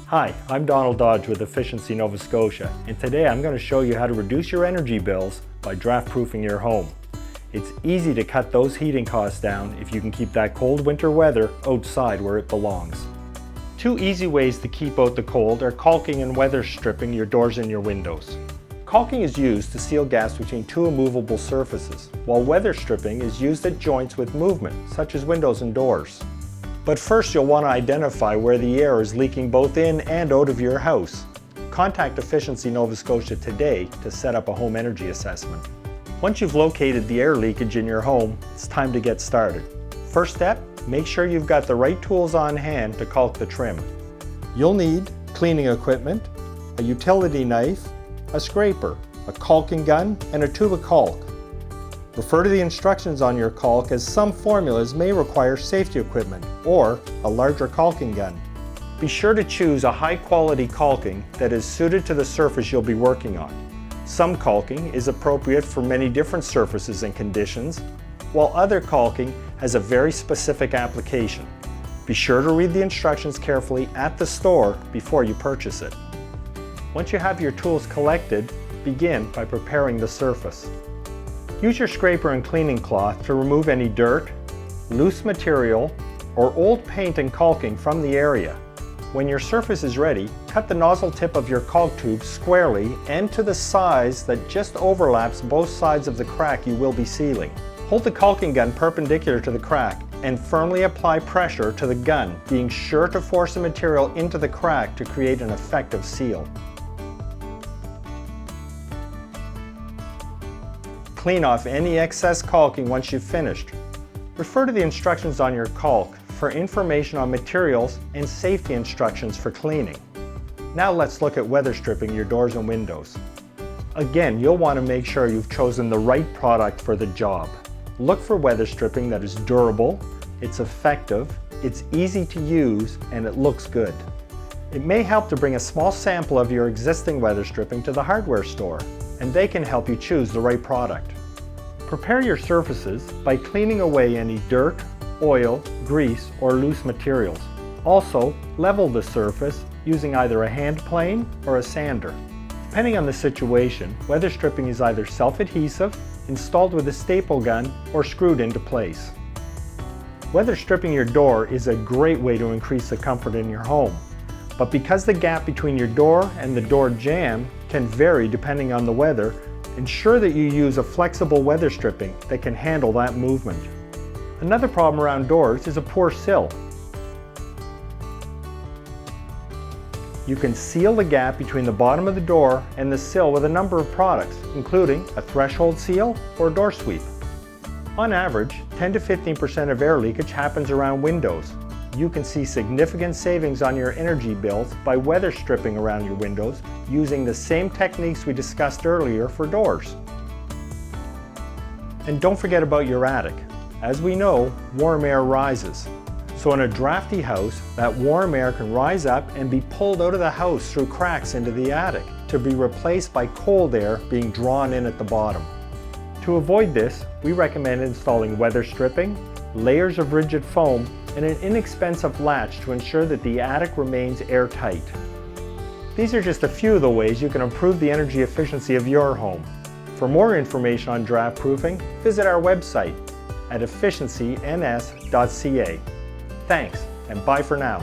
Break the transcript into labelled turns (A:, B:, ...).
A: Hi, I'm Donald Dodge with Efficiency Nova Scotia, and today I'm going to show you how to reduce your energy bills by draft-proofing your home. It's easy to cut those heating costs down if you can keep that cold winter weather outside where it belongs. Two easy ways to keep out the cold are caulking and weather stripping your doors and your windows. Caulking is used to seal gaps between two immovable surfaces, while weather stripping is used at joints with movement, such as windows and doors. But first you'll want to identify where the air is leaking both in and out of your house. Contact Efficiency Nova Scotia today to set up a home energy assessment. Once you've located the air leakage in your home, it's time to get started. First step, make sure you've got the right tools on hand to caulk the trim. You'll need cleaning equipment, a utility knife, a scraper, a caulking gun, and a tube of caulk. Refer to the instructions on your caulk, as some formulas may require safety equipment or a larger caulking gun. Be sure to choose a high-quality caulking that is suited to the surface you'll be working on. Some caulking is appropriate for many different surfaces and conditions, while other caulking has a very specific application. Be sure to read the instructions carefully at the store before you purchase it. Once you have your tools collected, begin by preparing the surface. Use your scraper and cleaning cloth to remove any dirt, loose material, or old paint and caulking from the area. When your surface is ready, cut the nozzle tip of your caulk tube squarely and to the size that just overlaps both sides of the crack you will be sealing. Hold the caulking gun perpendicular to the crack and firmly apply pressure to the gun, being sure to force the material into the crack to create an effective seal. Clean off any excess caulking once you've finished. Refer to the instructions on your caulk for information on materials and safety instructions for cleaning. Now let's look at weather stripping your doors and windows. Again, you'll want to make sure you've chosen the right product for the job. Look for weather stripping that is durable, it's effective, it's easy to use, and it looks good. It may help to bring a small sample of your existing weather stripping to the hardware store, and they can help you choose the right product. Prepare your surfaces by cleaning away any dirt, oil, grease, or loose materials. Also, level the surface using either a hand plane or a sander. Depending on the situation, weather stripping is either self-adhesive, installed with a staple gun, or screwed into place. Weather stripping your door is a great way to increase the comfort in your home. But because the gap between your door and the door jamb can vary depending on the weather, ensure that you use a flexible weather stripping that can handle that movement. Another problem around doors is a poor sill. You can seal the gap between the bottom of the door and the sill with a number of products, including a threshold seal or door sweep. On average, 10 to 15% of air leakage happens around windows. You can see significant savings on your energy bills by weather stripping around your windows using the same techniques we discussed earlier for doors. And don't forget about your attic. As we know, warm air rises. So in a drafty house, that warm air can rise up and be pulled out of the house through cracks into the attic, to be replaced by cold air being drawn in at the bottom. To avoid this, we recommend installing weather stripping, layers of rigid foam, and an inexpensive latch to ensure that the attic remains airtight. These are just a few of the ways you can improve the energy efficiency of your home. For more information on draft proofing, visit our website at efficiencynS.ca. Thanks, and bye for now.